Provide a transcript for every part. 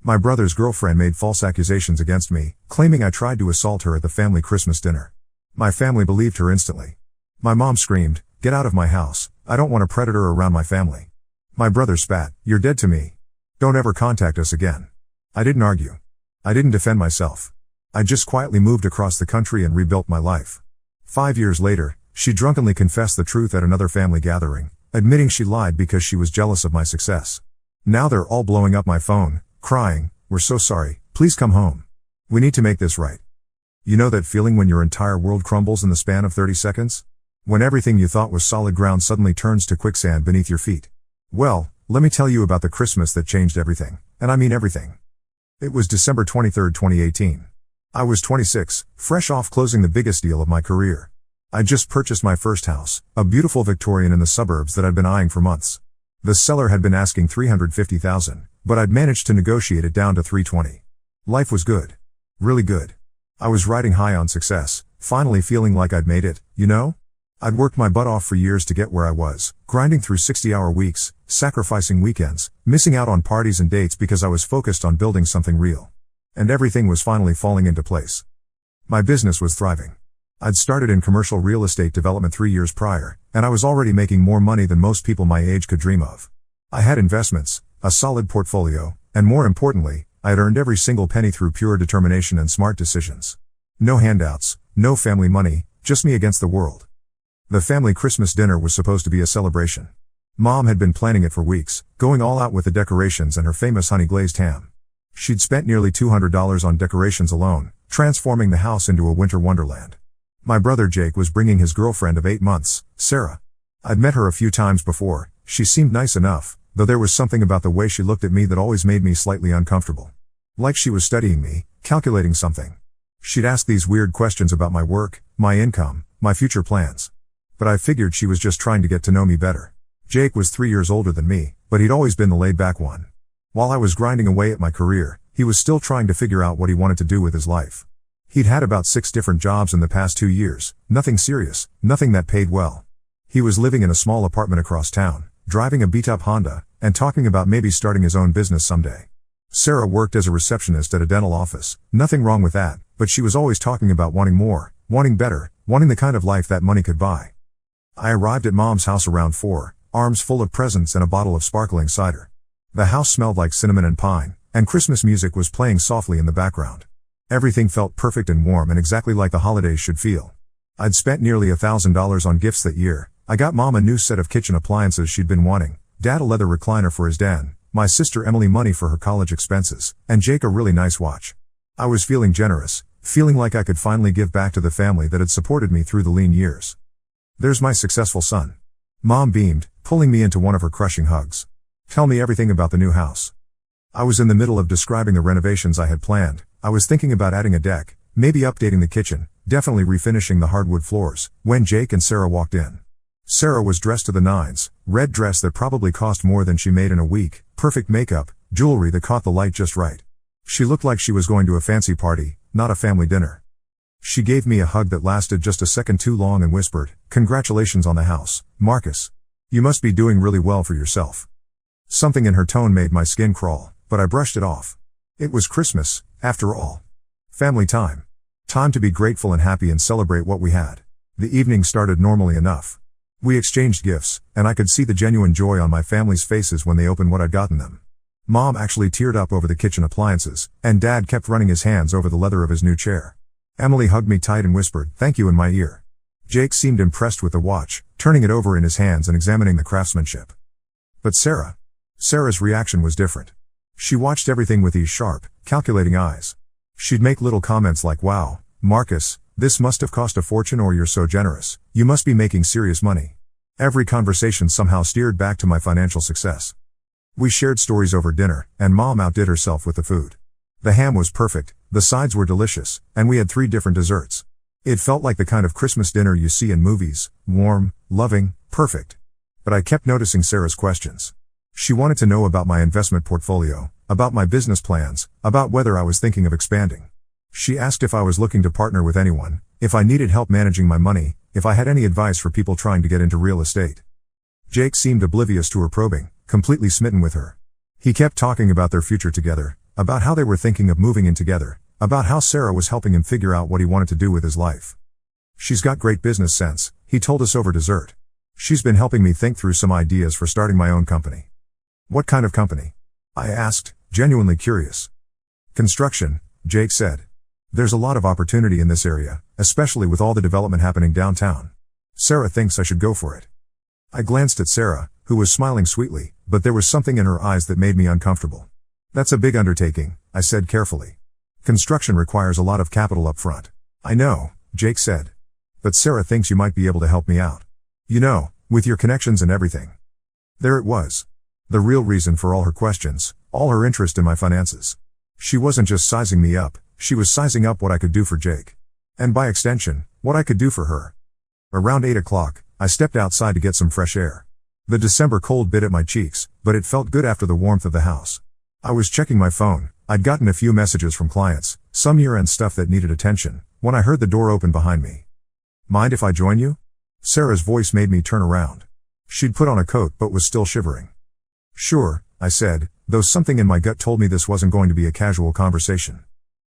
My brother's girlfriend made false accusations against me, claiming I tried to assault her at the family Christmas dinner. My family believed her instantly. My mom screamed, "Get out of my house, I don't want a predator around my family." My brother spat, "You're dead to me. Don't ever contact us again." I didn't argue. I didn't defend myself. I just quietly moved across the country and rebuilt my life. 5 years later, she drunkenly confessed the truth at another family gathering, admitting she lied because she was jealous of my success. Now they're all blowing up my phone, crying, "We're so sorry, please come home. We need to make this right." You know that feeling when your entire world crumbles in the span of 30 seconds? When everything you thought was solid ground suddenly turns to quicksand beneath your feet? Well, let me tell you about the Christmas that changed everything, and I mean everything. It was December 23, 2018. I was 26, fresh off closing the biggest deal of my career. I just purchased my first house, a beautiful Victorian in the suburbs that I'd been eyeing for months. The seller had been asking $350,000, but I'd managed to negotiate it down to $320,000. Life was good. Really good. I was riding high on success, finally feeling like I'd made it, you know? I'd worked my butt off for years to get where I was, grinding through 60-hour weeks, sacrificing weekends, missing out on parties and dates because I was focused on building something real. And everything was finally falling into place. My business was thriving. I'd started in commercial real estate development 3 years prior, and I was already making more money than most people my age could dream of. I had investments, a solid portfolio, and more importantly, I had earned every single penny through pure determination and smart decisions. No handouts, no family money, just me against the world. The family Christmas dinner was supposed to be a celebration. Mom had been planning it for weeks, going all out with the decorations and her famous honey glazed ham. She'd spent nearly $200 on decorations alone, transforming the house into a winter wonderland. My brother Jake was bringing his girlfriend of 8 months, Sarah. I'd met her a few times before. She seemed nice enough, though there was something about the way she looked at me that always made me slightly uncomfortable. Like she was studying me, calculating something. She'd ask these weird questions about my work, my income, my future plans. But I figured she was just trying to get to know me better. Jake was 3 years older than me, but he'd always been the laid-back one. While I was grinding away at my career, he was still trying to figure out what he wanted to do with his life. He'd had about 6 different jobs in the past 2 years, nothing serious, nothing that paid well. He was living in a small apartment across town, driving a beat-up Honda, and talking about maybe starting his own business someday. Sarah worked as a receptionist at a dental office, nothing wrong with that, but she was always talking about wanting more, wanting better, wanting the kind of life that money could buy. I arrived at Mom's house around 4, arms full of presents and a bottle of sparkling cider. The house smelled like cinnamon and pine, and Christmas music was playing softly in the background. Everything felt perfect and warm and exactly like the holidays should feel. I'd spent nearly $1,000 on gifts that year. I got Mom a new set of kitchen appliances she'd been wanting, Dad a leather recliner for his den, my sister Emily money for her college expenses, and Jake a really nice watch. I was feeling generous, feeling like I could finally give back to the family that had supported me through the lean years. "There's my successful son." Mom beamed, pulling me into one of her crushing hugs. "Tell me everything about the new house." I was in the middle of describing the renovations I had planned. I was thinking about adding a deck, maybe updating the kitchen, definitely refinishing the hardwood floors, when Jake and Sarah walked in. Sarah was dressed to the nines, red dress that probably cost more than she made in a week, perfect makeup, jewelry that caught the light just right. She looked like she was going to a fancy party, not a family dinner. She gave me a hug that lasted just a second too long and whispered, "Congratulations on the house, Marcus. You must be doing really well for yourself." Something in her tone made my skin crawl, but I brushed it off. It was Christmas, after all. Family time. Time to be grateful and happy and celebrate what we had. The evening started normally enough. We exchanged gifts, and I could see the genuine joy on my family's faces when they opened what I'd gotten them. Mom actually teared up over the kitchen appliances, and Dad kept running his hands over the leather of his new chair. Emily hugged me tight and whispered, "Thank you," in my ear. Jake seemed impressed with the watch, turning it over in his hands and examining the craftsmanship. But Sarah's reaction was different. She watched everything with these sharp, calculating eyes. She'd make little comments like, "Wow, Marcus, this must have cost a fortune, or you're so generous, you must be making serious money." Every conversation somehow steered back to my financial success. We shared stories over dinner, and Mom outdid herself with the food. The ham was perfect, the sides were delicious, and we had 3 different desserts. It felt like the kind of Christmas dinner you see in movies, warm, loving, perfect. But I kept noticing Sarah's questions. She wanted to know about my investment portfolio, about my business plans, about whether I was thinking of expanding. She asked if I was looking to partner with anyone, if I needed help managing my money, if I had any advice for people trying to get into real estate. Jake seemed oblivious to her probing, completely smitten with her. He kept talking about their future together, about how they were thinking of moving in together, about how Sarah was helping him figure out what he wanted to do with his life. She's got great business sense, he told us over dessert. She's been helping me think through some ideas for starting my own company. What kind of company? I asked, genuinely curious. Construction, Jake said. There's a lot of opportunity in this area, especially with all the development happening downtown. Sarah thinks I should go for it. I glanced at Sarah, who was smiling sweetly, but there was something in her eyes that made me uncomfortable. That's a big undertaking, I said carefully. Construction requires a lot of capital up front. I know, Jake said. But Sarah thinks you might be able to help me out. You know, with your connections and everything. There it was. The real reason for all her questions, all her interest in my finances. She wasn't just sizing me up, she was sizing up what I could do for Jake. And by extension, what I could do for her. Around 8 o'clock, I stepped outside to get some fresh air. The December cold bit at my cheeks, but it felt good after the warmth of the house. I was checking my phone. I'd gotten a few messages from clients, some year-end stuff that needed attention, when I heard the door open behind me. Mind if I join you? Sarah's voice made me turn around. She'd put on a coat but was still shivering. Sure, I said, though something in my gut told me this wasn't going to be a casual conversation.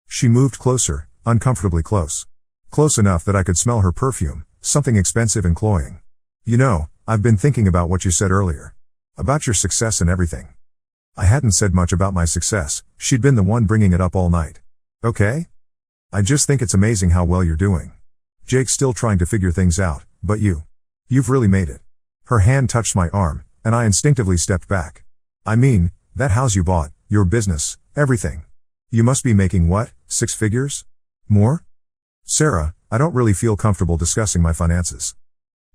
She moved closer, uncomfortably close. Close enough that I could smell her perfume, something expensive and cloying. You know, I've been thinking about what you said earlier. About your success and everything. I hadn't said much about my success, she'd been the one bringing it up all night. Okay? I just think it's amazing how well you're doing. Jake's still trying to figure things out, but you've really made it. Her hand touched my arm, and I instinctively stepped back. I mean, that house you bought, your business, everything. You must be making what, 6 figures? More? Sarah, I don't really feel comfortable discussing my finances.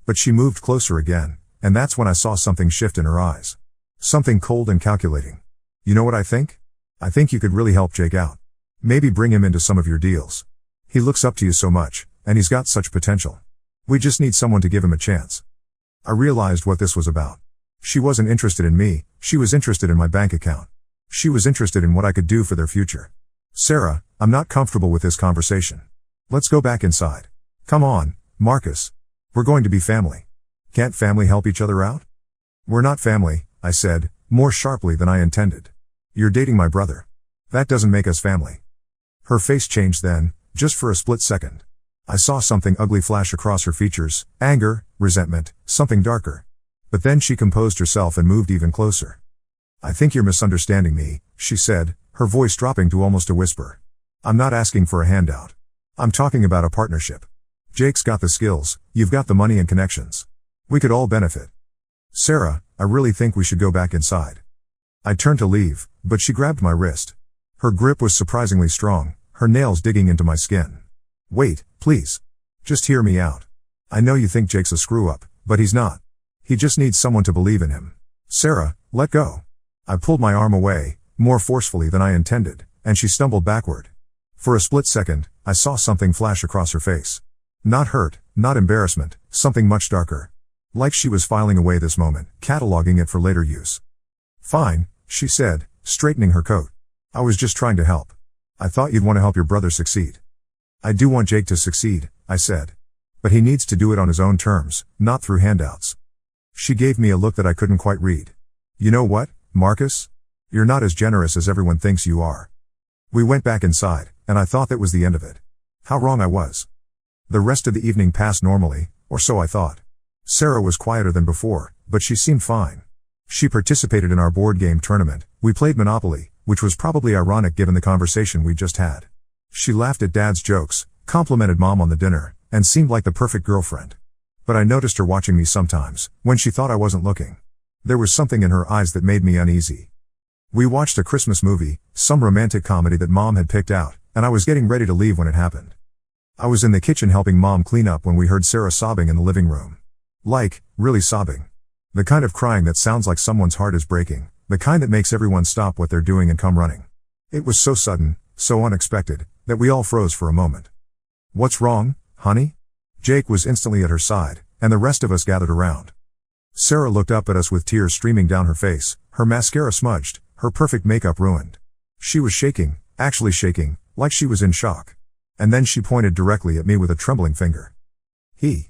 But she moved closer again, and that's when I saw something shift in her eyes. Something cold and calculating. You know what I think? I think you could really help Jake out. Maybe bring him into some of your deals. He looks up to you so much, and he's got such potential. We just need someone to give him a chance. I realized what this was about. She wasn't interested in me, she was interested in my bank account. She was interested in what I could do for their future. Sarah, I'm not comfortable with this conversation. Let's go back inside. Come on, Marcus. We're going to be family. Can't family help each other out? We're not family, I said, more sharply than I intended. You're dating my brother. That doesn't make us family. Her face changed then, just for a split second. I saw something ugly flash across her features, anger, resentment, something darker. But then she composed herself and moved even closer. I think you're misunderstanding me, she said, her voice dropping to almost a whisper. I'm not asking for a handout. I'm talking about a partnership. Jake's got the skills, you've got the money and connections. We could all benefit. Sarah, I really think we should go back inside. I turned to leave, but she grabbed my wrist. Her grip was surprisingly strong, her nails digging into my skin. Wait, please. Just hear me out. I know you think Jake's a screw-up, but he's not. He just needs someone to believe in him. Sarah, let go. I pulled my arm away, more forcefully than I intended, and she stumbled backward. For a split second, I saw something flash across her face. Not hurt, not embarrassment, something much darker. Like she was filing away this moment, cataloging it for later use. Fine, she said, straightening her coat. I was just trying to help. I thought you'd want to help your brother succeed. I do want Jake to succeed, I said. But he needs to do it on his own terms, not through handouts. She gave me a look that I couldn't quite read. You know what, Marcus? You're not as generous as everyone thinks you are. We went back inside, and I thought that was the end of it. How wrong I was. The rest of the evening passed normally, or so I thought. Sarah was quieter than before, but she seemed fine. She participated in our board game tournament. We played Monopoly, which was probably ironic given the conversation we just had. She laughed at Dad's jokes, complimented Mom on the dinner, and seemed like the perfect girlfriend. But I noticed her watching me sometimes, when she thought I wasn't looking. There was something in her eyes that made me uneasy. We watched a Christmas movie, some romantic comedy that Mom had picked out, and I was getting ready to leave when it happened. I was in the kitchen helping Mom clean up when we heard Sarah sobbing in the living room. Like, really sobbing. The kind of crying that sounds like someone's heart is breaking, the kind that makes everyone stop what they're doing and come running. It was so sudden, so unexpected, that we all froze for a moment. What's wrong, honey? Jake was instantly at her side, and the rest of us gathered around. Sarah looked up at us with tears streaming down her face, her mascara smudged, her perfect makeup ruined. She was shaking, actually shaking, like she was in shock. And then she pointed directly at me with a trembling finger. He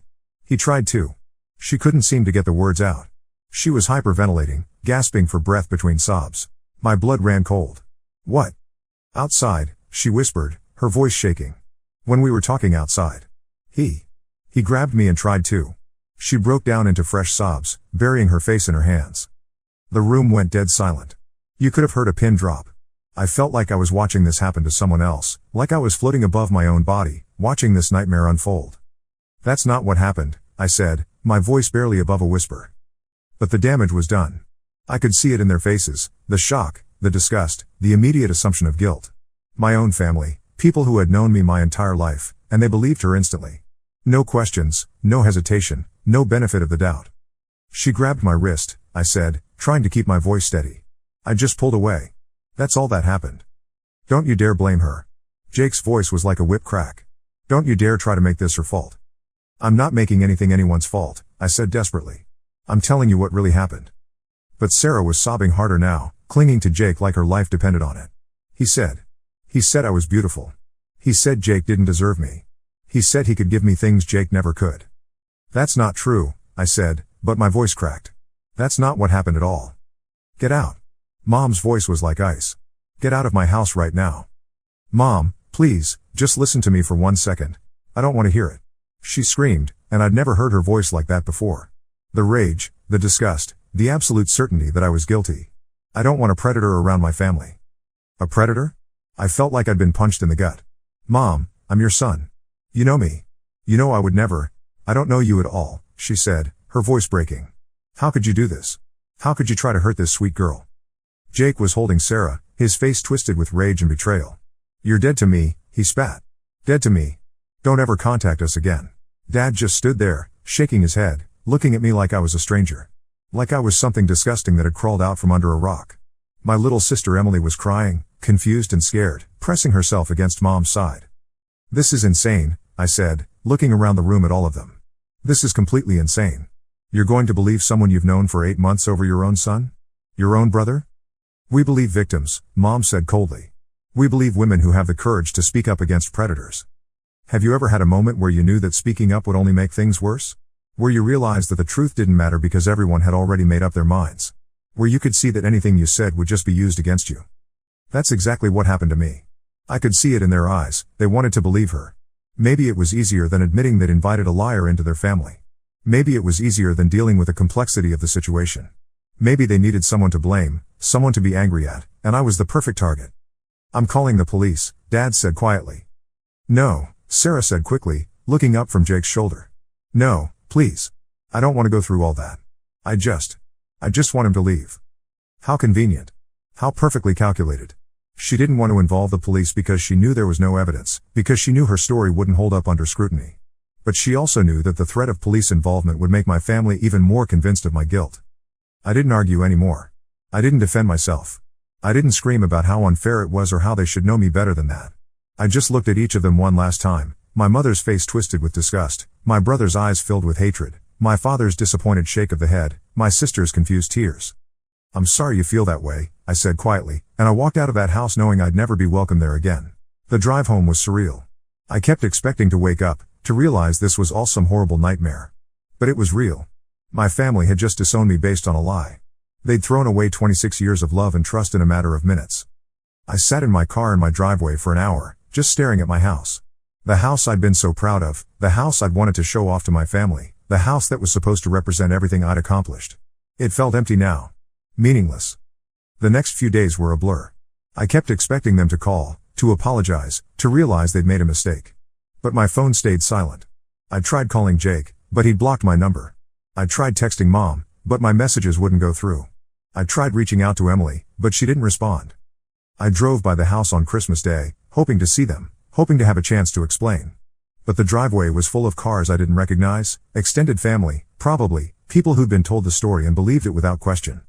tried to. She couldn't seem to get the words out. She was hyperventilating, gasping for breath between sobs. My blood ran cold. What? Outside, she whispered, her voice shaking. When we were talking outside. He grabbed me and tried to. She broke down into fresh sobs, burying her face in her hands. The room went dead silent. You could have heard a pin drop. I felt like I was watching this happen to someone else, like I was floating above my own body, watching this nightmare unfold. That's not what happened, I said, my voice barely above a whisper. But the damage was done. I could see it in their faces, the shock, the disgust, the immediate assumption of guilt. My own family, people who had known me my entire life, and they believed her instantly. No questions, no hesitation, no benefit of the doubt. She grabbed my wrist, I said, trying to keep my voice steady. I just pulled away. That's all that happened. Don't you dare blame her. Jake's voice was like a whip crack. Don't you dare try to make this her fault. I'm not making anything anyone's fault, I said desperately. I'm telling you what really happened. But Sarah was sobbing harder now, clinging to Jake like her life depended on it. He said I was beautiful. He said Jake didn't deserve me. He said he could give me things Jake never could. That's not true, I said, but my voice cracked. That's not what happened at all. Get out. Mom's voice was like ice. Get out of my house right now. Mom, please, just listen to me for 1 second. I don't want to hear it. She screamed, and I'd never heard her voice like that before. The rage, the disgust, the absolute certainty that I was guilty. I don't want a predator around my family. A predator? I felt like I'd been punched in the gut. Mom, I'm your son. You know me. You know I would never. I don't know you at all, she said, her voice breaking. How could you do this? How could you try to hurt this sweet girl? Jake was holding Sarah, his face twisted with rage and betrayal. You're dead to me, he spat. Dead to me. Don't ever contact us again. Dad just stood there, shaking his head, looking at me like I was a stranger. Like I was something disgusting that had crawled out from under a rock. My little sister Emily was crying, confused and scared, pressing herself against Mom's side. This is insane, I said, looking around the room at all of them. This is completely insane. You're going to believe someone you've known for 8 months over your own son? Your own brother? We believe victims, Mom said coldly. We believe women who have the courage to speak up against predators. Have you ever had a moment where you knew that speaking up would only make things worse? Where you realized that the truth didn't matter because everyone had already made up their minds? Where you could see that anything you said would just be used against you? That's exactly what happened to me. I could see it in their eyes, they wanted to believe her. Maybe it was easier than admitting they'd invited a liar into their family. Maybe it was easier than dealing with the complexity of the situation. Maybe they needed someone to blame, someone to be angry at, and I was the perfect target. I'm calling the police, Dad said quietly. No, Sarah said quickly, looking up from Jake's shoulder. No, please. I don't want to go through all that. I just want him to leave. How convenient. How perfectly calculated. She didn't want to involve the police because she knew there was no evidence, because she knew her story wouldn't hold up under scrutiny. But she also knew that the threat of police involvement would make my family even more convinced of my guilt. I didn't argue anymore. I didn't defend myself. I didn't scream about how unfair it was or how they should know me better than that. I just looked at each of them one last time, my mother's face twisted with disgust, my brother's eyes filled with hatred, my father's disappointed shake of the head, my sister's confused tears. I'm sorry you feel that way, I said quietly, and I walked out of that house knowing I'd never be welcome there again. The drive home was surreal. I kept expecting to wake up, to realize this was all some horrible nightmare. But it was real. My family had just disowned me based on a lie. They'd thrown away 26 years of love and trust in a matter of minutes. I sat in my car in my driveway for an hour, just staring at my house. The house I'd been so proud of, the house I'd wanted to show off to my family, the house that was supposed to represent everything I'd accomplished. It felt empty now. Meaningless. The next few days were a blur. I kept expecting them to call, to apologize, to realize they'd made a mistake. But my phone stayed silent. I tried calling Jake, but he'd blocked my number. I tried texting Mom, but my messages wouldn't go through. I tried reaching out to Emily, but she didn't respond. I drove by the house on Christmas Day, hoping to see them, hoping to have a chance to explain. But the driveway was full of cars I didn't recognize, extended family, probably, people who'd been told the story and believed it without question.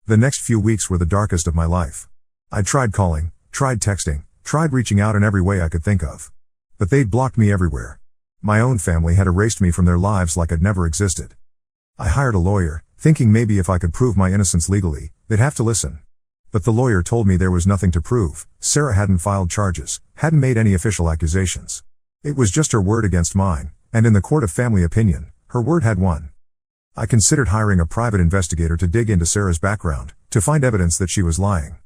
The next few weeks were the darkest of my life. I tried calling, tried texting, tried reaching out in every way I could think of. But they'd blocked me everywhere. My own family had erased me from their lives like I'd never existed. I hired a lawyer, thinking maybe if I could prove my innocence legally, they'd have to listen. But the lawyer told me there was nothing to prove. Sarah hadn't filed charges, hadn't made any official accusations. It was just her word against mine, and in the court of family opinion, her word had won. I considered hiring a private investigator to dig into Sarah's background, to find evidence that she was lying.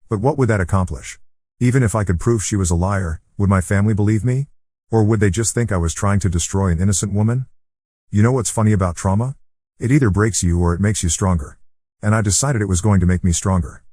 But what would that accomplish? Even if I could prove she was a liar, would my family believe me? Or would they just think I was trying to destroy an innocent woman? You know what's funny about trauma? It either breaks you or it makes you stronger. And I decided it was going to make me stronger.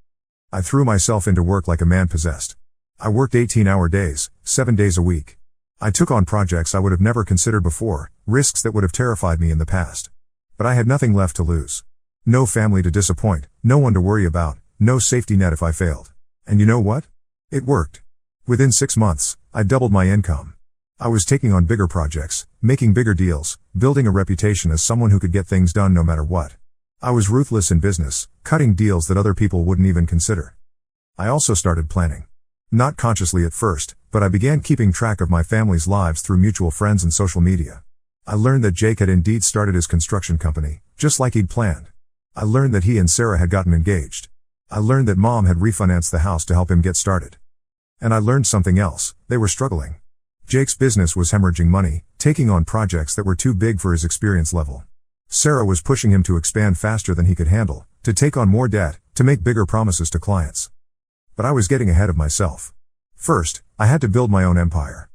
I threw myself into work like a man possessed. I worked 18-hour days, 7 days a week. I took on projects I would have never considered before, risks that would have terrified me in the past. But I had nothing left to lose. No family to disappoint, no one to worry about, no safety net if I failed. And you know what? It worked. Within 6 months, I doubled my income. I was taking on bigger projects, making bigger deals, building a reputation as someone who could get things done no matter what. I was ruthless in business, cutting deals that other people wouldn't even consider. I also started planning. Not consciously at first, but I began keeping track of my family's lives through mutual friends and social media. I learned that Jake had indeed started his construction company, just like he'd planned. I learned that he and Sarah had gotten engaged. I learned that Mom had refinanced the house to help him get started. And I learned something else: they were struggling. Jake's business was hemorrhaging money, taking on projects that were too big for his experience level. Sarah was pushing him to expand faster than he could handle, to take on more debt, to make bigger promises to clients. But I was getting ahead of myself. First, I had to build my own empire.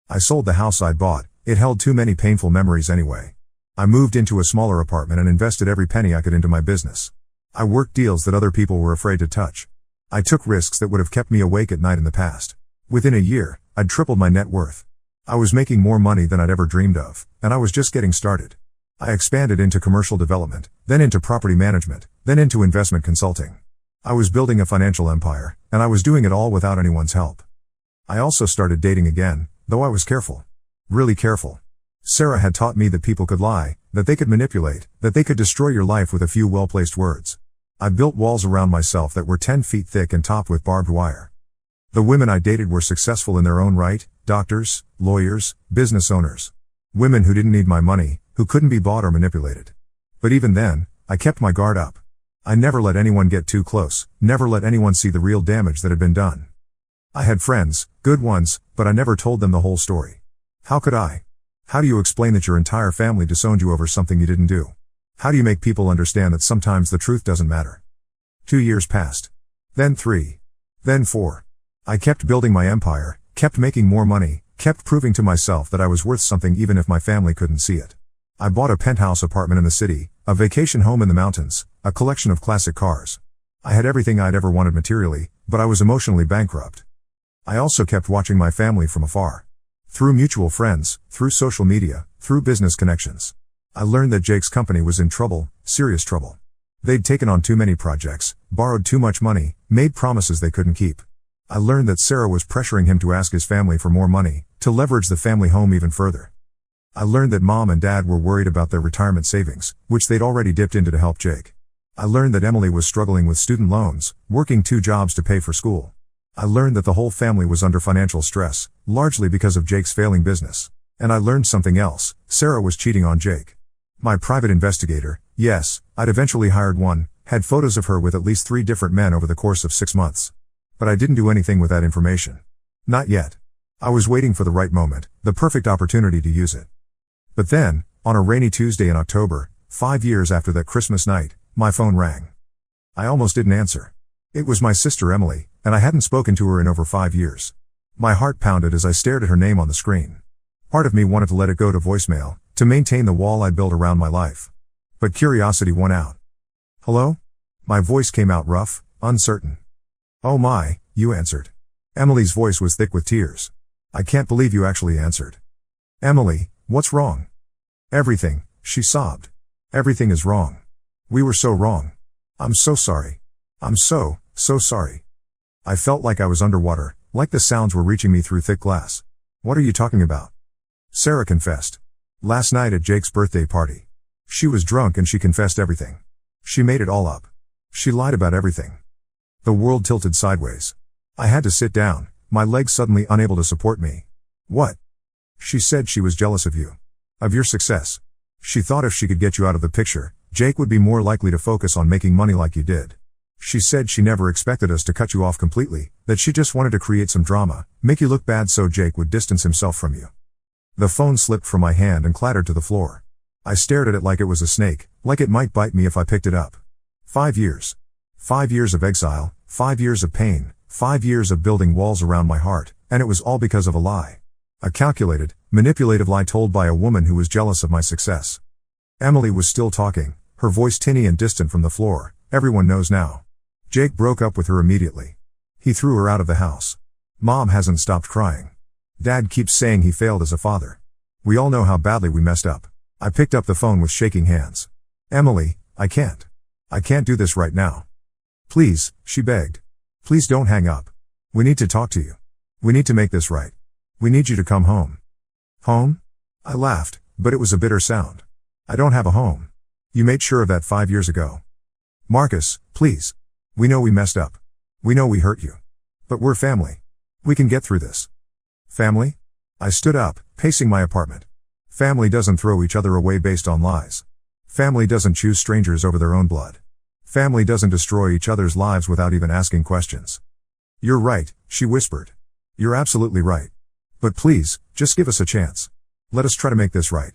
I sold the house I'd bought. It held too many painful memories anyway. I moved into a smaller apartment and invested every penny I could into my business. I worked deals that other people were afraid to touch. I took risks that would have kept me awake at night in the past. Within a year, I'd tripled my net worth. I was making more money than I'd ever dreamed of, and I was just getting started. I expanded into commercial development, then into property management, then into investment consulting. I was building a financial empire, and I was doing it all without anyone's help. I also started dating again, though I was careful. Really careful. Sarah had taught me that people could lie, that they could manipulate, that they could destroy your life with a few well-placed words. I built walls around myself that were 10 feet thick and topped with barbed wire. The women I dated were successful in their own right: doctors, lawyers, business owners. Women who didn't need my money, who couldn't be bought or manipulated. But even then, I kept my guard up. I never let anyone get too close, never let anyone see the real damage that had been done. I had friends, good ones, but I never told them the whole story. How could I? How do you explain that your entire family disowned you over something you didn't do? How do you make people understand that sometimes the truth doesn't matter? 2 years passed. Then 3. Then 4. I kept building my empire, kept making more money, kept proving to myself that I was worth something even if my family couldn't see it. I bought a penthouse apartment in the city, a vacation home in the mountains, a collection of classic cars. I had everything I'd ever wanted materially, but I was emotionally bankrupt. I also kept watching my family from afar. Through mutual friends, through social media, through business connections. I learned that Jake's company was in trouble, serious trouble. They'd taken on too many projects, borrowed too much money, made promises they couldn't keep. I learned that Sarah was pressuring him to ask his family for more money, to leverage the family home even further. I learned that Mom and Dad were worried about their retirement savings, which they'd already dipped into to help Jake. I learned that Emily was struggling with student loans, working 2 jobs to pay for school. I learned that the whole family was under financial stress, largely because of Jake's failing business. And I learned something else: Sarah was cheating on Jake. My private investigator, yes, I'd eventually hired one, had photos of her with at least 3 different men over the course of 6 months. But I didn't do anything with that information. Not yet. I was waiting for the right moment, the perfect opportunity to use it. But then, on a rainy Tuesday in October, 5 years after that Christmas night, my phone rang. I almost didn't answer. It was my sister Emily, and I hadn't spoken to her in over 5 years. My heart pounded as I stared at her name on the screen. Part of me wanted to let it go to voicemail, to maintain the wall I'd built around my life. But curiosity won out. "Hello?" My voice came out rough, uncertain. "Oh my," you answered. Emily's voice was thick with tears. "I can't believe you actually answered." "Emily, what's wrong?" "Everything," she sobbed. "Everything is wrong. We were so wrong. I'm so sorry. I'm so sorry." I felt like I was underwater, like the sounds were reaching me through thick glass. "What are you talking about?" Sarah confessed. Last night at Jake's birthday party. She was drunk and she confessed everything. She made it all up. She lied about everything. The world tilted sideways. I had to sit down, my legs suddenly unable to support me. "What?" She said she was jealous of you. Of your success. She thought if she could get you out of the picture, Jake would be more likely to focus on making money like you did. She said she never expected us to cut you off completely, that she just wanted to create some drama, make you look bad so Jake would distance himself from you. The phone slipped from my hand and clattered to the floor. I stared at it like it was a snake, like it might bite me if I picked it up. 5 years. 5 years of exile, 5 years of pain, 5 years of building walls around my heart, and it was all because of a lie. A calculated, manipulative lie told by a woman who was jealous of my success. Emily was still talking, her voice tinny and distant from the floor. Everyone knows now. Jake broke up with her immediately. He threw her out of the house. Mom hasn't stopped crying. Dad keeps saying he failed as a father. We all know how badly we messed up. I picked up the phone with shaking hands. Emily, I can't do this right now. Please, she begged. Please don't hang up. We need to talk to you. We need to make this right. We need you to come home. Home? I laughed, but it was a bitter sound. I don't have a home. You made sure of that 5 years ago. Marcus, please. We know we messed up. We know we hurt you. But we're family. We can get through this. Family? I stood up, pacing my apartment. Family doesn't throw each other away based on lies. Family doesn't choose strangers over their own blood. Family doesn't destroy each other's lives without even asking questions. You're right, she whispered. You're absolutely right. But please, just give us a chance. Let us try to make this right.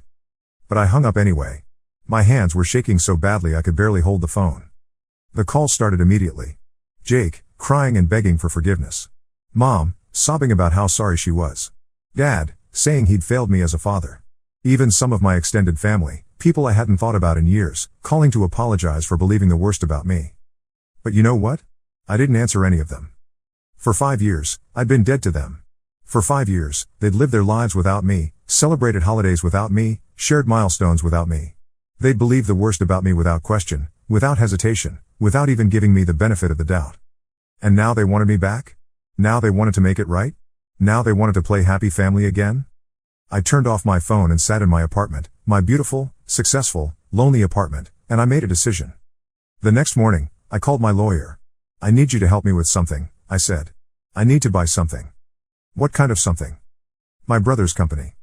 But I hung up anyway. My hands were shaking so badly I could barely hold the phone. The call started immediately. Jake, crying and begging for forgiveness. Mom, sobbing about how sorry she was. Dad, saying he'd failed me as a father. Even some of my extended family, people I hadn't thought about in years, calling to apologize for believing the worst about me. But you know what? I didn't answer any of them. For 5 years, I'd been dead to them. For 5 years, they'd lived their lives without me, celebrated holidays without me, shared milestones without me. They'd believed the worst about me without question, without hesitation, without even giving me the benefit of the doubt. And now they wanted me back? Now they wanted to make it right? Now they wanted to play happy family again? I turned off my phone and sat in my apartment, my beautiful, successful, lonely apartment, and I made a decision. The next morning, I called my lawyer. I need you to help me with something, I said. I need to buy something. What kind of something? My brother's company.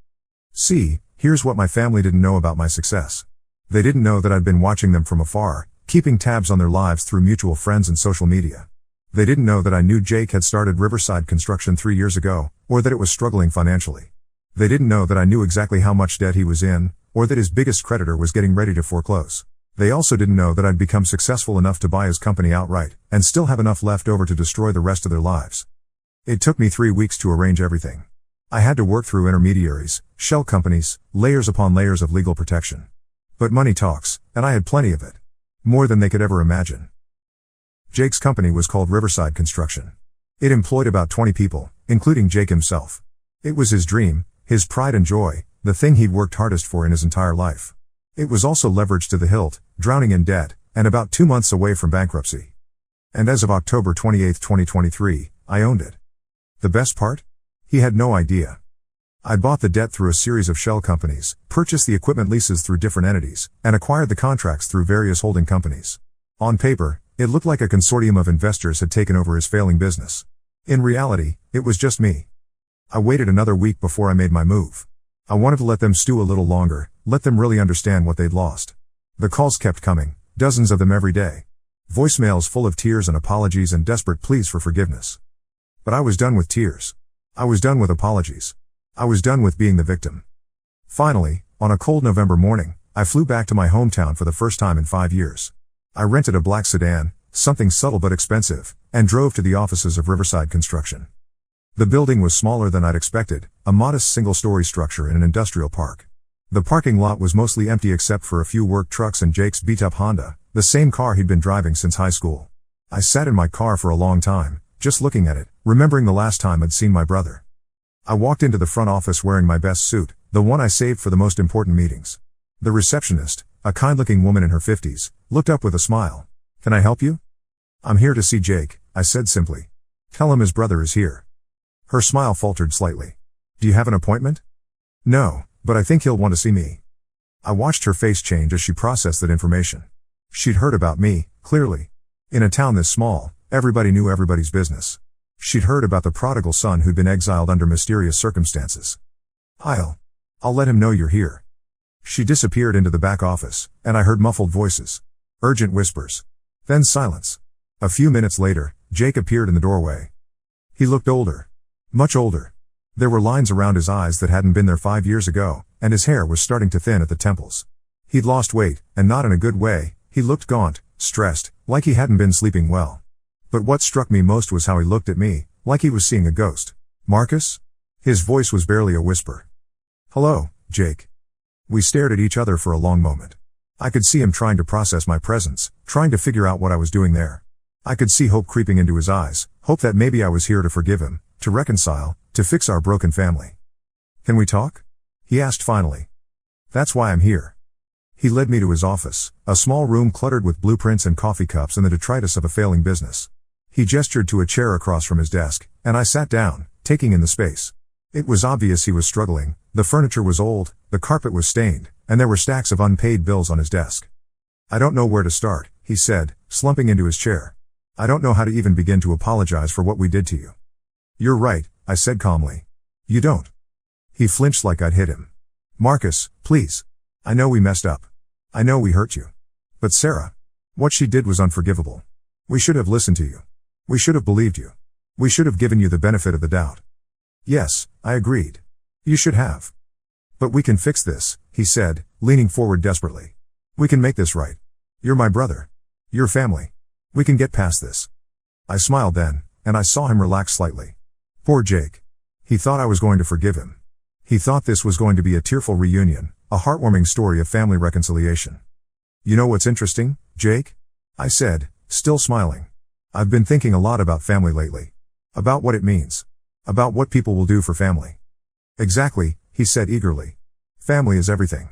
See, here's what my family didn't know about my success. They didn't know that I'd been watching them from afar, keeping tabs on their lives through mutual friends and social media. They didn't know that I knew Jake had started Riverside Construction 3 years ago, or that it was struggling financially. They didn't know that I knew exactly how much debt he was in, or that his biggest creditor was getting ready to foreclose. They also didn't know that I'd become successful enough to buy his company outright, and still have enough left over to destroy the rest of their lives. It took me 3 weeks to arrange everything. I had to work through intermediaries, shell companies, layers upon layers of legal protection. But money talks, and I had plenty of it. More than they could ever imagine. Jake's company was called Riverside Construction. It employed about 20 people, including Jake himself. It was his dream, his pride and joy, the thing he'd worked hardest for in his entire life. It was also leveraged to the hilt, drowning in debt, and about 2 months away from bankruptcy. And as of October 28, 2023, I owned it. The best part? He had no idea. I bought the debt through a series of shell companies, purchased the equipment leases through different entities, and acquired the contracts through various holding companies. On paper, it looked like a consortium of investors had taken over his failing business. In reality, it was just me. I waited another week before I made my move. I wanted to let them stew a little longer, let them really understand what they'd lost. The calls kept coming, dozens of them every day. Voicemails full of tears and apologies and desperate pleas for forgiveness. But I was done with tears. I was done with apologies. I was done with being the victim. Finally, on a cold November morning, I flew back to my hometown for the first time in 5 years. I rented a black sedan, something subtle but expensive, and drove to the offices of Riverside Construction. The building was smaller than I'd expected, a modest single-story structure in an industrial park. The parking lot was mostly empty except for a few work trucks and Jake's beat-up Honda, the same car he'd been driving since high school. I sat in my car for a long time, just looking at it, remembering the last time I'd seen my brother. I walked into the front office wearing my best suit, the one I saved for the most important meetings. The receptionist, a kind-looking woman in her 50s, looked up with a smile. "Can I help you?" "I'm here to see Jake," I said simply. "Tell him his brother is here." Her smile faltered slightly. "Do you have an appointment?" "No, but I think he'll want to see me." I watched her face change as she processed that information. She'd heard about me, clearly. In a town this small, everybody knew everybody's business. She'd heard about the prodigal son who'd been exiled under mysterious circumstances. I'll let him know you're here." She disappeared into the back office, and I heard muffled voices. Urgent whispers. Then silence. A few minutes later, Jake appeared in the doorway. He looked older. Much older. There were lines around his eyes that hadn't been there 5 years ago, and his hair was starting to thin at the temples. He'd lost weight, and not in a good way. He looked gaunt, stressed, like he hadn't been sleeping well. But what struck me most was how he looked at me, like he was seeing a ghost. Marcus? His voice was barely a whisper. Hello, Jake. We stared at each other for a long moment. I could see him trying to process my presence, trying to figure out what I was doing there. I could see hope creeping into his eyes, hope that maybe I was here to forgive him, to reconcile, to fix our broken family. Can we talk? He asked finally. That's why I'm here. He led me to his office, a small room cluttered with blueprints and coffee cups and the detritus of a failing business. He gestured to a chair across from his desk, and I sat down, taking in the space. It was obvious he was struggling. The furniture was old, the carpet was stained, and there were stacks of unpaid bills on his desk. I don't know where to start, he said, slumping into his chair. I don't know how to even begin to apologize for what we did to you. You're right, I said calmly. You don't. He flinched like I'd hit him. Marcus, please. I know we messed up. I know we hurt you. But Sarah. What she did was unforgivable. We should have listened to you. We should have believed you. We should have given you the benefit of the doubt. Yes, I agreed. You should have. But we can fix this, he said, leaning forward desperately. We can make this right. You're my brother. Your family. We can get past this. I smiled then, and I saw him relax slightly. Poor Jake. He thought I was going to forgive him. He thought this was going to be a tearful reunion, a heartwarming story of family reconciliation. You know what's interesting, Jake? I said, still smiling. I've been thinking a lot about family lately. About what it means. About what people will do for family. Exactly, he said eagerly. Family is everything.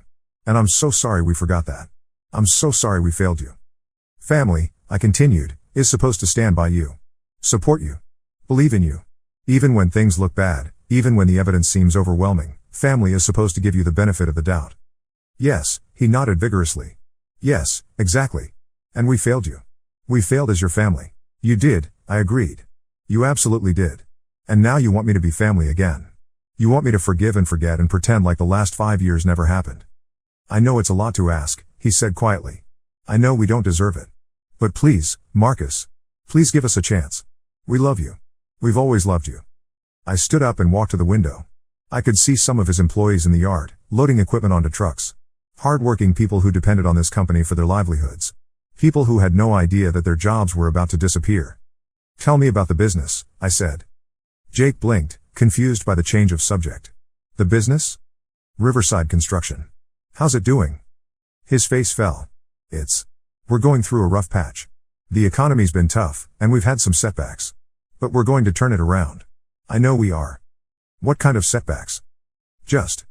And I'm so sorry we forgot that. I'm so sorry we failed you. Family, I continued, is supposed to stand by you. Support you. Believe in you. Even when things look bad, even when the evidence seems overwhelming, family is supposed to give you the benefit of the doubt. Yes, he nodded vigorously. Yes, exactly. And we failed you. We failed as your family. You did, I agreed. You absolutely did. And now you want me to be family again. You want me to forgive and forget and pretend like the last 5 years never happened. I know it's a lot to ask, he said quietly. I know we don't deserve it. But please, Marcus. Please give us a chance. We love you. We've always loved you. I stood up and walked to the window. I could see some of his employees in the yard, loading equipment onto trucks. Hard-working people who depended on this company for their livelihoods. People who had no idea that their jobs were about to disappear. Tell me about the business, I said. Jake blinked, confused by the change of subject. The business? Riverside Construction. How's it doing? His face fell. We're going through a rough patch. The economy's been tough, and we've had some setbacks. But we're going to turn it around. I know we are. What kind of setbacks? Just,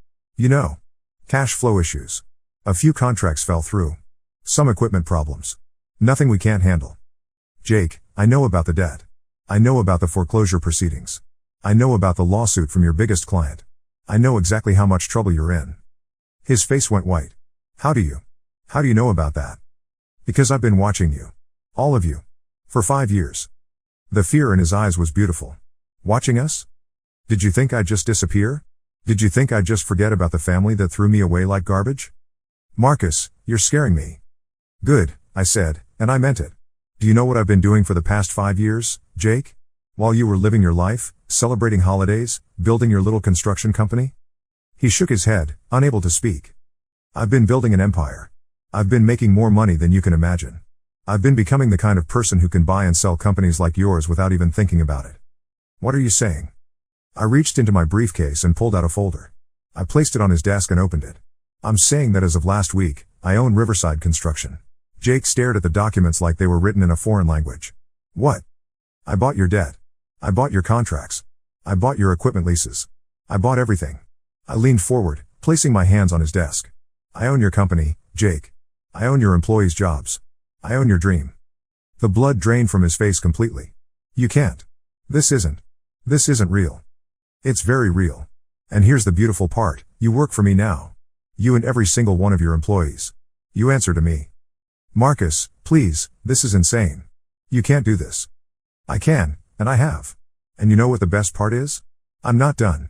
cash flow issues. A few contracts fell through. Some equipment problems. Nothing we can't handle. Jake, I know about the debt. I know about the foreclosure proceedings. I know about the lawsuit from your biggest client. I know exactly how much trouble you're in. His face went white. How do you know about that? Because I've been watching you. All of you. For 5 years. The fear in his eyes was beautiful. Watching us? Did you think I'd just disappear? Did you think I'd just forget about the family that threw me away like garbage? Marcus, you're scaring me. Good, I said, and I meant it. Do you know what I've been doing for the past 5 years, Jake? While you were living your life, celebrating holidays, building your little construction company? He shook his head, unable to speak. I've been building an empire. I've been making more money than you can imagine. I've been becoming the kind of person who can buy and sell companies like yours without even thinking about it. What are you saying? I reached into my briefcase and pulled out a folder. I placed it on his desk and opened it. I'm saying that as of last week, I own Riverside Construction. Jake stared at the documents like they were written in a foreign language. What? I bought your debt. I bought your contracts. I bought your equipment leases. I bought everything. I leaned forward, placing my hands on his desk. I own your company, Jake. I own your employees' jobs. I own your dream. The blood drained from his face completely. You can't. This isn't real. It's very real. And here's the beautiful part, you work for me now. You and every single one of your employees. You answer to me. Marcus, please, this is insane. You can't do this. I can, and I have. And you know what the best part is? I'm not done.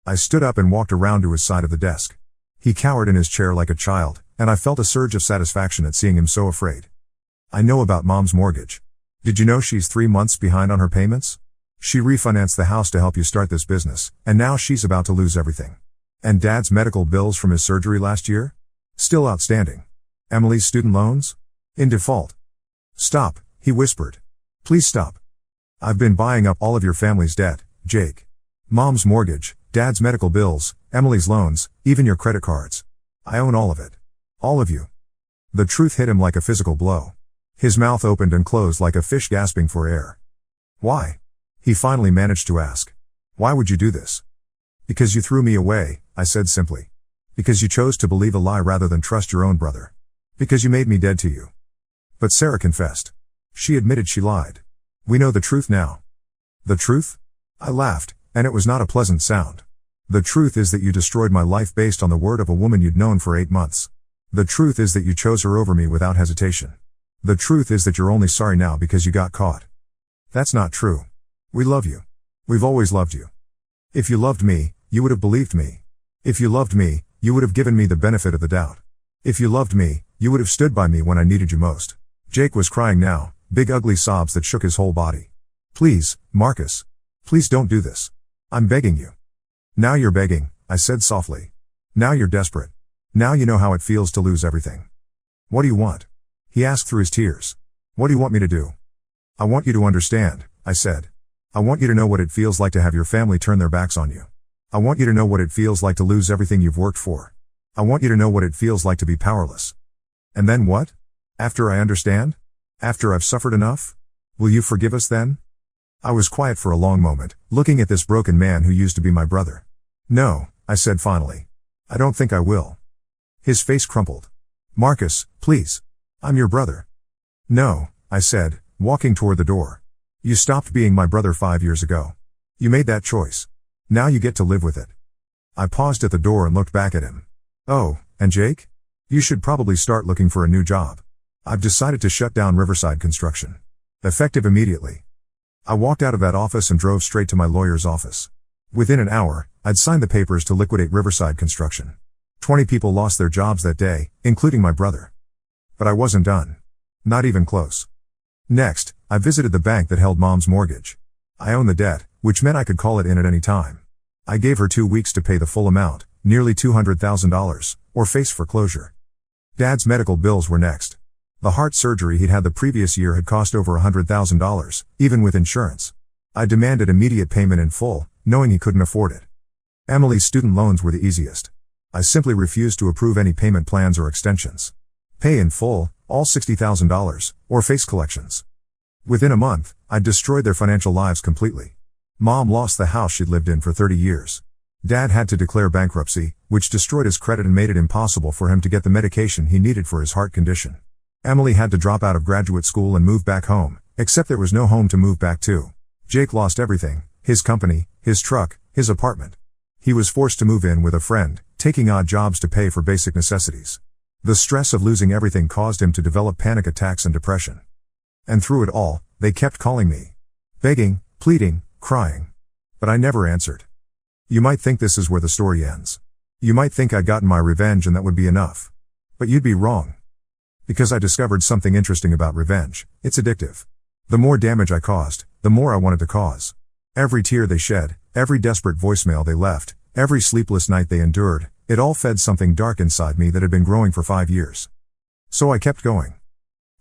I stood up and walked around to his side of the desk. He cowered in his chair like a child, and I felt a surge of satisfaction at seeing him so afraid. I know about Mom's mortgage. Did you know she's 3 months behind on her payments? She refinanced the house to help you start this business, and now she's about to lose everything. And Dad's medical bills from his surgery last year? Still outstanding. Emily's student loans? In default. Stop, he whispered. Please stop. I've been buying up all of your family's debt, Jake. Mom's mortgage, Dad's medical bills, Emily's loans, even your credit cards. I own all of it. All of you. The truth hit him like a physical blow. His mouth opened and closed like a fish gasping for air. Why? He finally managed to ask. Why would you do this? Because you threw me away, I said simply. Because you chose to believe a lie rather than trust your own brother. Because you made me dead to you. But Sarah confessed. She admitted she lied. We know the truth now. The truth? I laughed, and it was not a pleasant sound. The truth is that you destroyed my life based on the word of a woman you'd known for 8 months. The truth is that you chose her over me without hesitation. The truth is that you're only sorry now because you got caught. That's not true. We love you. We've always loved you. If you loved me, you would have believed me. If you loved me, you would have given me the benefit of the doubt. If you loved me, you would have stood by me when I needed you most. Jake was crying now, big ugly sobs that shook his whole body. Please, Marcus. Please don't do this. I'm begging you. Now you're begging, I said softly. Now you're desperate. Now you know how it feels to lose everything. What do you want? He asked through his tears. What do you want me to do? I want you to understand, I said. I want you to know what it feels like to have your family turn their backs on you. I want you to know what it feels like to lose everything you've worked for. I want you to know what it feels like to be powerless. And then what? After I understand? After I've suffered enough? Will you forgive us then? I was quiet for a long moment, looking at this broken man who used to be my brother. No, I said finally. I don't think I will. His face crumpled. Marcus, please. I'm your brother. No, I said, walking toward the door. You stopped being my brother 5 years ago. You made that choice. Now you get to live with it. I paused at the door and looked back at him. Oh, and Jake? You should probably start looking for a new job. I've decided to shut down Riverside Construction. Effective immediately. I walked out of that office and drove straight to my lawyer's office. Within an hour, I'd signed the papers to liquidate Riverside Construction. 20 people lost their jobs that day, including my brother. But I wasn't done. Not even close. Next, I visited the bank that held Mom's mortgage. I owned the debt, which meant I could call it in at any time. I gave her 2 weeks to pay the full amount, nearly $200,000, or face foreclosure. Dad's medical bills were next. The heart surgery he'd had the previous year had cost over $100,000, even with insurance. I demanded immediate payment in full, knowing he couldn't afford it. Emily's student loans were the easiest. I simply refused to approve any payment plans or extensions. Pay in full, all $60,000, or face collections. Within a month, I'd destroyed their financial lives completely. Mom lost the house she'd lived in for 30 years. Dad had to declare bankruptcy, which destroyed his credit and made it impossible for him to get the medication he needed for his heart condition. Emily had to drop out of graduate school and move back home, except there was no home to move back to. Jake lost everything, his company, his truck, his apartment. He was forced to move in with a friend, taking odd jobs to pay for basic necessities. The stress of losing everything caused him to develop panic attacks and depression. And through it all, they kept calling me. Begging, pleading, crying. But I never answered. You might think this is where the story ends. You might think I'd gotten my revenge and that would be enough. But you'd be wrong. Because I discovered something interesting about revenge. It's addictive. The more damage I caused, the more I wanted to cause. Every tear they shed, every desperate voicemail they left, every sleepless night they endured, it all fed something dark inside me that had been growing for 5 years. So I kept going.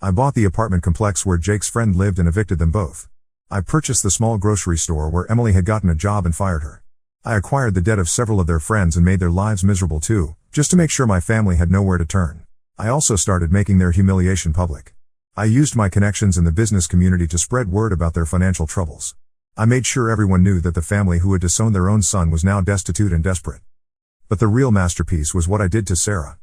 I bought the apartment complex where Jake's friend lived and evicted them both. I purchased the small grocery store where Emily had gotten a job and fired her. I acquired the debt of several of their friends and made their lives miserable too, just to make sure my family had nowhere to turn. I also started making their humiliation public. I used my connections in the business community to spread word about their financial troubles. I made sure everyone knew that the family who had disowned their own son was now destitute and desperate. But the real masterpiece was what I did to Sarah.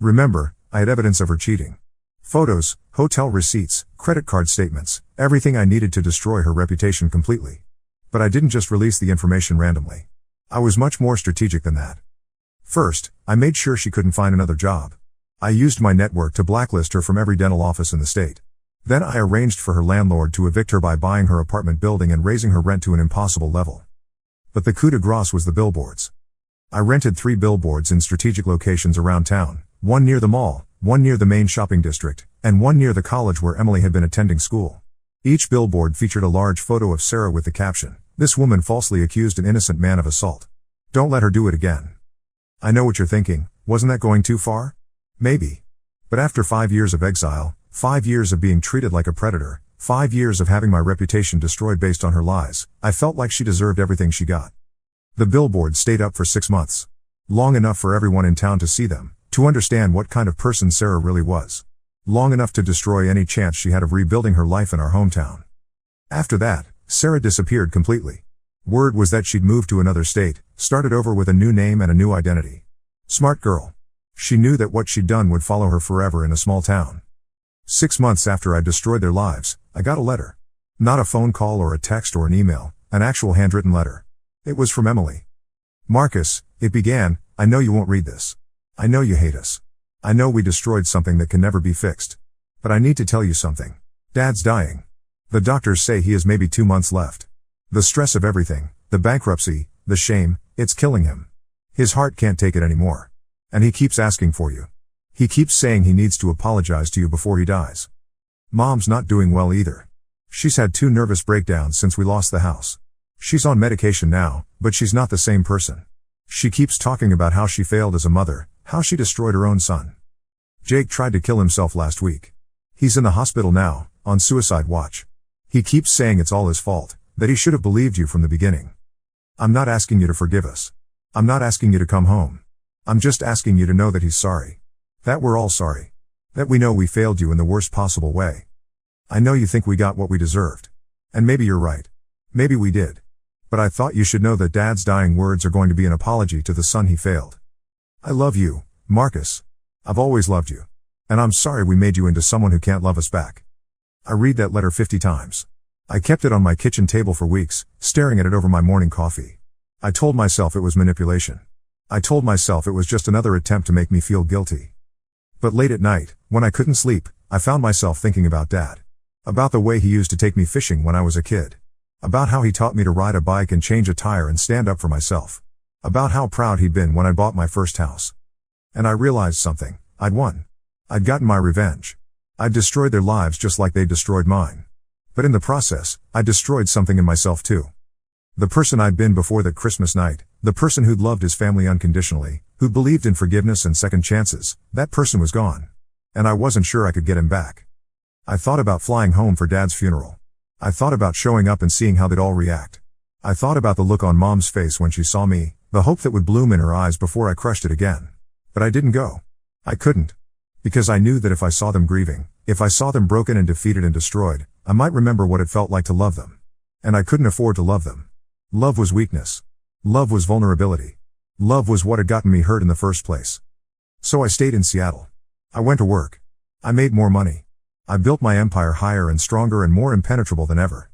Remember, I had evidence of her cheating. Photos, hotel receipts, credit card statements, everything I needed to destroy her reputation completely. But I didn't just release the information randomly. I was much more strategic than that. First, I made sure she couldn't find another job. I used my network to blacklist her from every dental office in the state. Then I arranged for her landlord to evict her by buying her apartment building and raising her rent to an impossible level. But the coup de grace was the billboards. I rented 3 billboards in strategic locations around town, one near the mall, one near the main shopping district, and one near the college where Emily had been attending school. Each billboard featured a large photo of Sarah with the caption, "This woman falsely accused an innocent man of assault. Don't let her do it again." I know what you're thinking, wasn't that going too far? Maybe. But after 5 years of exile, 5 years of being treated like a predator, 5 years of having my reputation destroyed based on her lies. I felt like she deserved everything she got. The billboards stayed up for 6 months. Long enough for everyone in town to see them, to understand what kind of person Sarah really was. Long enough to destroy any chance she had of rebuilding her life in our hometown. After that, Sarah disappeared completely. Word was that she'd moved to another state, started over with a new name and a new identity. Smart girl. She knew that what she'd done would follow her forever in a small town. 6 months after I destroyed their lives, I got a letter. Not a phone call or a text or an email, an actual handwritten letter. It was from Emily. Marcus, it began, I know you won't read this. I know you hate us. I know we destroyed something that can never be fixed. But I need to tell you something. Dad's dying. The doctors say he has maybe 2 months left. The stress of everything, the bankruptcy, the shame, it's killing him. His heart can't take it anymore. And he keeps asking for you. He keeps saying he needs to apologize to you before he dies. Mom's not doing well either. She's had 2 nervous breakdowns since we lost the house. She's on medication now, but she's not the same person. She keeps talking about how she failed as a mother, how she destroyed her own son. Jake tried to kill himself last week. He's in the hospital now, on suicide watch. He keeps saying it's all his fault, that he should have believed you from the beginning. I'm not asking you to forgive us. I'm not asking you to come home. I'm just asking you to know that he's sorry. That we're all sorry. That we know we failed you in the worst possible way. I know you think we got what we deserved. And maybe you're right. Maybe we did. But I thought you should know that Dad's dying words are going to be an apology to the son he failed. I love you, Marcus. I've always loved you. And I'm sorry we made you into someone who can't love us back. I read that letter 50 times. I kept it on my kitchen table for weeks, staring at it over my morning coffee. I told myself it was manipulation. I told myself it was just another attempt to make me feel guilty. But late at night, when I couldn't sleep, I found myself thinking about Dad. About the way he used to take me fishing when I was a kid. About how he taught me to ride a bike and change a tire and stand up for myself. About how proud he'd been when I bought my first house. And I realized something. I'd won. I'd gotten my revenge. I'd destroyed their lives just like they destroyed mine. But in the process, I destroyed something in myself too. The person I'd been before that Christmas night, the person who'd loved his family unconditionally, who'd believed in forgiveness and second chances, that person was gone. And I wasn't sure I could get him back. I thought about flying home for Dad's funeral. I thought about showing up and seeing how they'd all react. I thought about the look on Mom's face when she saw me, the hope that would bloom in her eyes before I crushed it again. But I didn't go. I couldn't. Because I knew that if I saw them grieving, if I saw them broken and defeated and destroyed, I might remember what it felt like to love them. And I couldn't afford to love them. Love was weakness. Love was vulnerability. Love was what had gotten me hurt in the first place. So I stayed in Seattle. I went to work. I made more money. I built my empire higher and stronger and more impenetrable than ever.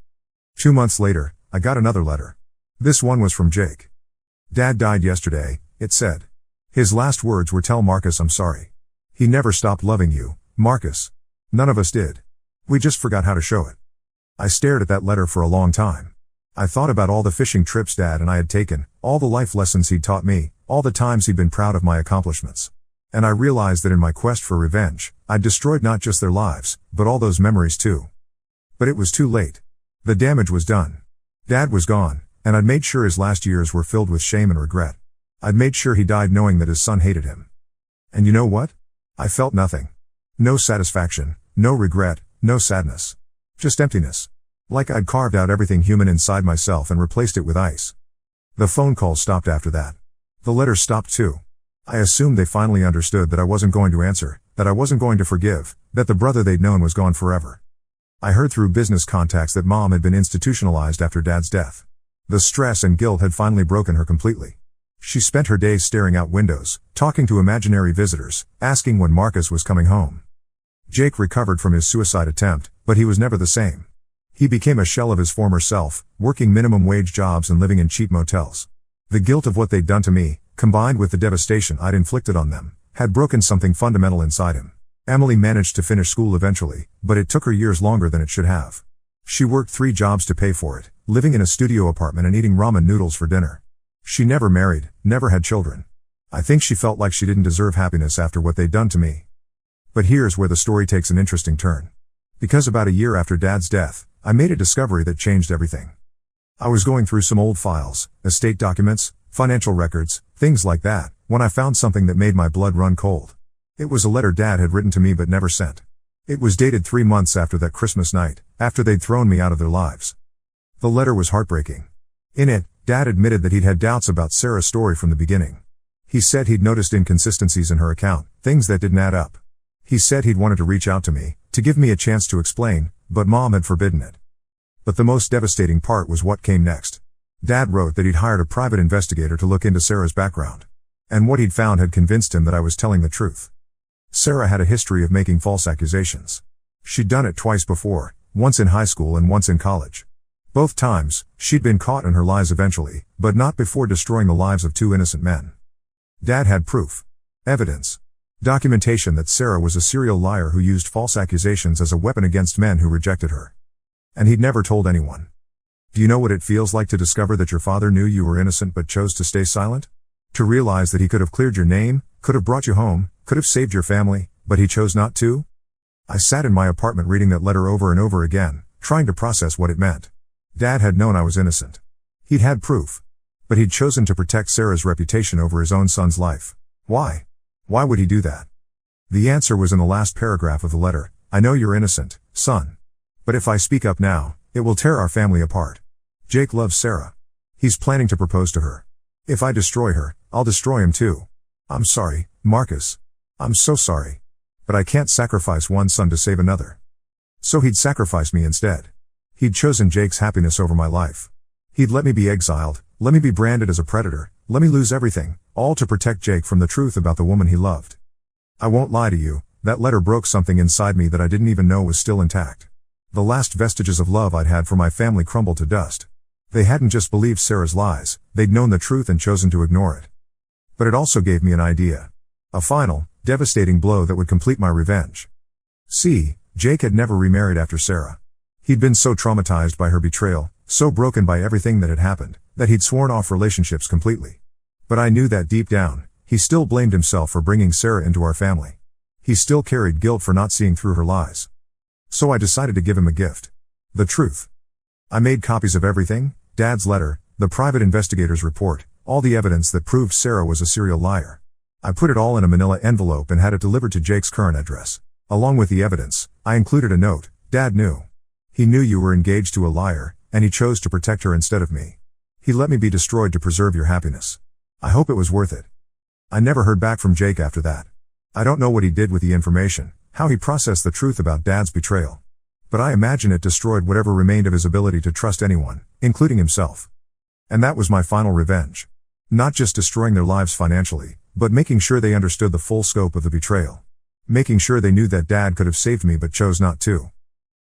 2 months later, I got another letter. This one was from Jake. Dad died yesterday, it said. His last words were, "Tell Marcus I'm sorry. He never stopped loving you, Marcus. None of us did. We just forgot how to show it." I stared at that letter for a long time. I thought about all the fishing trips Dad and I had taken, all the life lessons he'd taught me, all the times he'd been proud of my accomplishments. And I realized that in my quest for revenge, I'd destroyed not just their lives, but all those memories too. But it was too late. The damage was done. Dad was gone, and I'd made sure his last years were filled with shame and regret. I'd made sure he died knowing that his son hated him. And you know what? I felt nothing. No satisfaction, no regret, no sadness. Just emptiness. Like I'd carved out everything human inside myself and replaced it with ice. The phone calls stopped after that. The letters stopped too. I assumed they finally understood that I wasn't going to answer, that I wasn't going to forgive, that the brother they'd known was gone forever. I heard through business contacts that Mom had been institutionalized after Dad's death. The stress and guilt had finally broken her completely. She spent her days staring out windows, talking to imaginary visitors, asking when Marcus was coming home. Jake recovered from his suicide attempt, but he was never the same. He became a shell of his former self, working minimum wage jobs and living in cheap motels. The guilt of what they'd done to me, combined with the devastation I'd inflicted on them, had broken something fundamental inside him. Emily managed to finish school eventually, but it took her years longer than it should have. She worked 3 jobs to pay for it, living in a studio apartment and eating ramen noodles for dinner. She never married, never had children. I think she felt like she didn't deserve happiness after what they'd done to me. But here's where the story takes an interesting turn. Because about a year after Dad's death, I made a discovery that changed everything. I was going through some old files, estate documents, financial records, things like that, when I found something that made my blood run cold. It was a letter Dad had written to me but never sent. It was dated 3 months after that Christmas night, after they'd thrown me out of their lives. The letter was heartbreaking. In it, Dad admitted that he'd had doubts about Sarah's story from the beginning. He said he'd noticed inconsistencies in her account, things that didn't add up. He said he'd wanted to reach out to me, to give me a chance to explain, but Mom had forbidden it. But the most devastating part was what came next. Dad wrote that he'd hired a private investigator to look into Sarah's background. And what he'd found had convinced him that I was telling the truth. Sarah had a history of making false accusations. She'd done it twice before, once in high school and once in college. Both times, she'd been caught in her lies eventually, but not before destroying the lives of 2 innocent men. Dad had proof. Evidence. Documentation that Sarah was a serial liar who used false accusations as a weapon against men who rejected her. And he'd never told anyone. Do you know what it feels like to discover that your father knew you were innocent but chose to stay silent? To realize that he could have cleared your name, could have brought you home, could have saved your family, but he chose not to? I sat in my apartment reading that letter over and over again, trying to process what it meant. Dad had known I was innocent. He'd had proof. But he'd chosen to protect Sarah's reputation over his own son's life. Why? Why would he do that? The answer was in the last paragraph of the letter. I know you're innocent, son. But if I speak up now, it will tear our family apart. Jake loves Sarah. He's planning to propose to her. If I destroy her, I'll destroy him too. I'm sorry, Marcus. I'm so sorry. But I can't sacrifice one son to save another. So he'd sacrifice me instead. He'd chosen Jake's happiness over my life. He'd let me be exiled, let me be branded as a predator, let me lose everything, all to protect Jake from the truth about the woman he loved. I won't lie to you, that letter broke something inside me that I didn't even know was still intact. The last vestiges of love I'd had for my family crumbled to dust. They hadn't just believed Sarah's lies, they'd known the truth and chosen to ignore it. But it also gave me an idea. A final, devastating blow that would complete my revenge. See, Jake had never remarried after Sarah. He'd been so traumatized by her betrayal, so broken by everything that had happened, that he'd sworn off relationships completely. But I knew that deep down, he still blamed himself for bringing Sarah into our family. He still carried guilt for not seeing through her lies. So I decided to give him a gift. The truth. I made copies of everything, Dad's letter, the private investigator's report, all the evidence that proved Sarah was a serial liar. I put it all in a manila envelope and had it delivered to Jake's current address. Along with the evidence, I included a note. Dad knew. He knew you were engaged to a liar, and he chose to protect her instead of me. He let me be destroyed to preserve your happiness. I hope it was worth it. I never heard back from Jake after that. I don't know what he did with the information, how he processed the truth about Dad's betrayal. But I imagine it destroyed whatever remained of his ability to trust anyone, including himself. And that was my final revenge. Not just destroying their lives financially, but making sure they understood the full scope of the betrayal. Making sure they knew that Dad could have saved me but chose not to.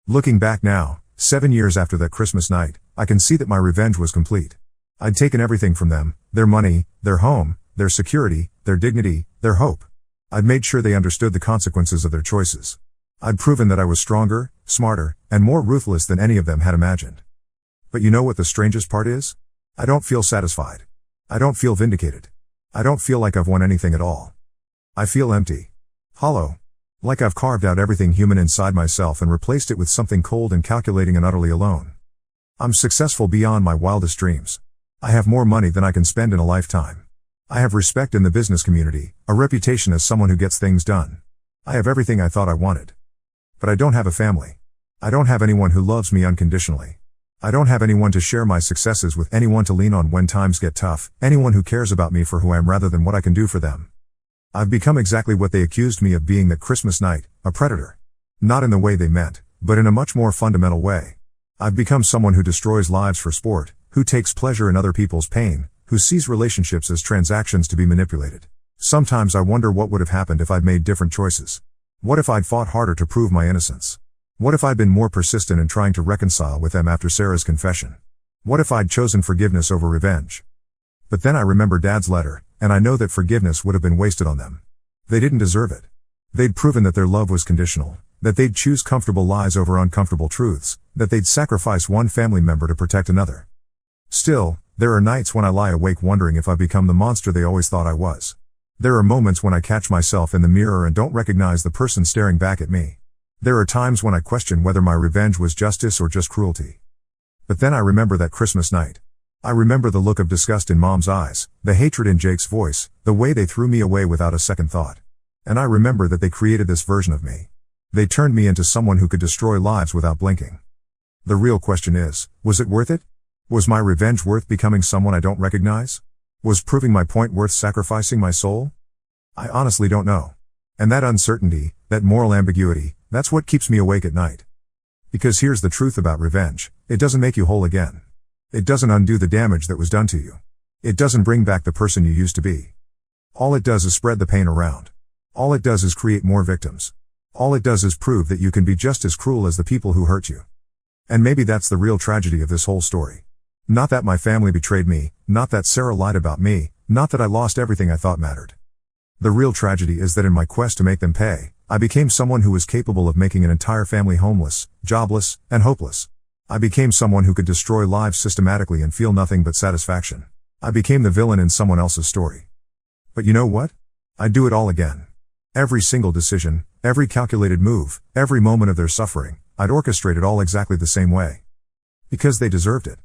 Looking back now, 7 years after that Christmas night, I can see that my revenge was complete. I'd taken everything from them, their money, their home, their security, their dignity, their hope. I'd made sure they understood the consequences of their choices. I'd proven that I was stronger, smarter, and more ruthless than any of them had imagined. But you know what the strangest part is? I don't feel satisfied. I don't feel vindicated. I don't feel like I've won anything at all. I feel empty. Hollow. Like I've carved out everything human inside myself and replaced it with something cold and calculating and utterly alone. I'm successful beyond my wildest dreams. I have more money than I can spend in a lifetime. I have respect in the business community, a reputation as someone who gets things done. I have everything I thought I wanted. But I don't have a family. I don't have anyone who loves me unconditionally. I don't have anyone to share my successes with, anyone to lean on when times get tough, anyone who cares about me for who I am rather than what I can do for them. I've become exactly what they accused me of being that Christmas night, a predator. Not in the way they meant, but in a much more fundamental way. I've become someone who destroys lives for sport, who takes pleasure in other people's pain, who sees relationships as transactions to be manipulated. Sometimes I wonder what would have happened if I'd made different choices. What if I'd fought harder to prove my innocence? What if I'd been more persistent in trying to reconcile with them after Sarah's confession? What if I'd chosen forgiveness over revenge? But then I remember Dad's letter, and I know that forgiveness would have been wasted on them. They didn't deserve it. They'd proven that their love was conditional, that they'd choose comfortable lies over uncomfortable truths, that they'd sacrifice one family member to protect another. Still, there are nights when I lie awake wondering if I've become the monster they always thought I was. There are moments when I catch myself in the mirror and don't recognize the person staring back at me. There are times when I question whether my revenge was justice or just cruelty. But then I remember that Christmas night. I remember the look of disgust in Mom's eyes, the hatred in Jake's voice, the way they threw me away without a second thought. And I remember that they created this version of me. They turned me into someone who could destroy lives without blinking. The real question is, was it worth it? Was my revenge worth becoming someone I don't recognize? Was proving my point worth sacrificing my soul? I honestly don't know. And that uncertainty, that moral ambiguity, that's what keeps me awake at night. Because here's the truth about revenge, it doesn't make you whole again. It doesn't undo the damage that was done to you. It doesn't bring back the person you used to be. All it does is spread the pain around. All it does is create more victims. All it does is prove that you can be just as cruel as the people who hurt you. And maybe that's the real tragedy of this whole story. Not that my family betrayed me, not that Sarah lied about me, not that I lost everything I thought mattered. The real tragedy is that in my quest to make them pay, I became someone who was capable of making an entire family homeless, jobless, and hopeless. I became someone who could destroy lives systematically and feel nothing but satisfaction. I became the villain in someone else's story. But you know what? I'd do it all again. Every single decision, every calculated move, every moment of their suffering, I'd orchestrate it all exactly the same way. Because they deserved it.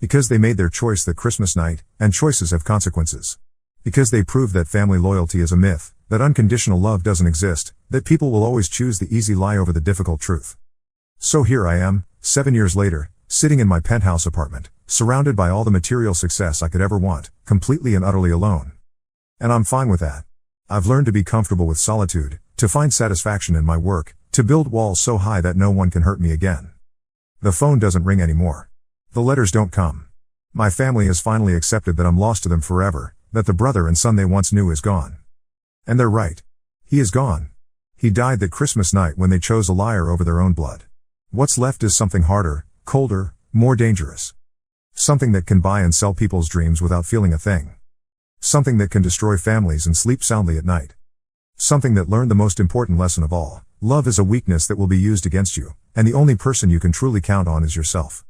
Because they made their choice that Christmas night, and choices have consequences. Because they proved that family loyalty is a myth, that unconditional love doesn't exist, that people will always choose the easy lie over the difficult truth. So here I am, 7 years later, sitting in my penthouse apartment, surrounded by all the material success I could ever want, completely and utterly alone. And I'm fine with that. I've learned to be comfortable with solitude, to find satisfaction in my work, to build walls so high that no one can hurt me again. The phone doesn't ring anymore. The letters don't come. My family has finally accepted that I'm lost to them forever, that the brother and son they once knew is gone. And they're right. He is gone. He died that Christmas night when they chose a liar over their own blood. What's left is something harder, colder, more dangerous. Something that can buy and sell people's dreams without feeling a thing. Something that can destroy families and sleep soundly at night. Something that learned the most important lesson of all. Love is a weakness that will be used against you, and the only person you can truly count on is yourself.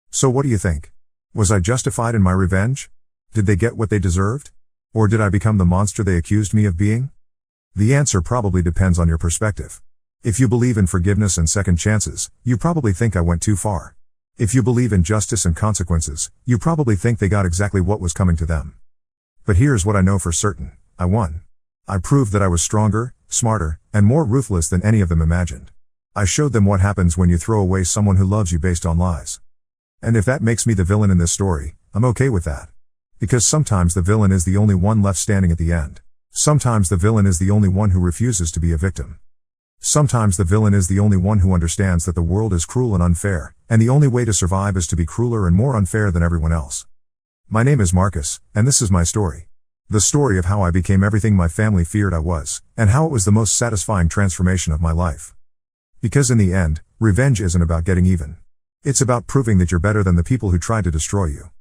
So what do you think? Was I justified in my revenge? Did they get what they deserved? Or did I become the monster they accused me of being? The answer probably depends on your perspective. If you believe in forgiveness and second chances, you probably think I went too far. If you believe in justice and consequences, you probably think they got exactly what was coming to them. But here's what I know for certain. I won. I proved that I was stronger, smarter, and more ruthless than any of them imagined. I showed them what happens when you throw away someone who loves you based on lies. And if that makes me the villain in this story, I'm okay with that. Because sometimes the villain is the only one left standing at the end. Sometimes the villain is the only one who refuses to be a victim. Sometimes the villain is the only one who understands that the world is cruel and unfair, and the only way to survive is to be crueler and more unfair than everyone else. My name is Marcus, and this is my story. The story of how I became everything my family feared I was, and how it was the most satisfying transformation of my life. Because in the end, revenge isn't about getting even. It's about proving that you're better than the people who tried to destroy you.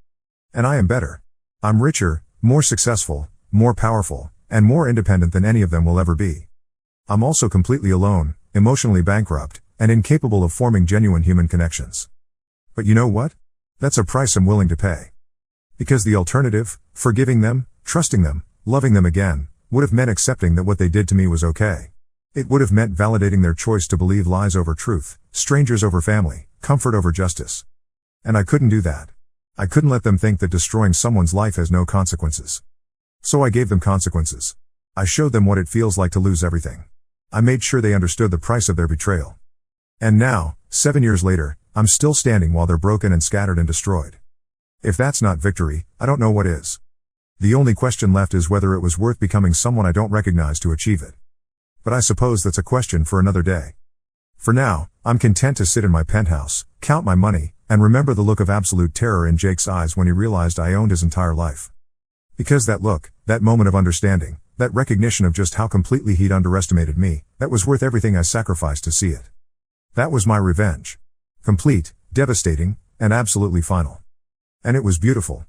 And I am better. I'm richer, more successful, more powerful, and more independent than any of them will ever be. I'm also completely alone, emotionally bankrupt, and incapable of forming genuine human connections. But you know what? That's a price I'm willing to pay. Because the alternative, forgiving them, trusting them, loving them again, would have meant accepting that what they did to me was okay. It would have meant validating their choice to believe lies over truth, strangers over family, comfort over justice. And I couldn't do that. I couldn't let them think that destroying someone's life has no consequences. So I gave them consequences. I showed them what it feels like to lose everything. I made sure they understood the price of their betrayal. And now, 7 years later, I'm still standing while they're broken and scattered and destroyed. If that's not victory, I don't know what is. The only question left is whether it was worth becoming someone I don't recognize to achieve it. But I suppose that's a question for another day. For now, I'm content to sit in my penthouse, count my money, and remember the look of absolute terror in Jake's eyes when he realized I owned his entire life. Because that look, that moment of understanding, that recognition of just how completely he'd underestimated me, that was worth everything I sacrificed to see it. That was my revenge. Complete, devastating, and absolutely final. And it was beautiful.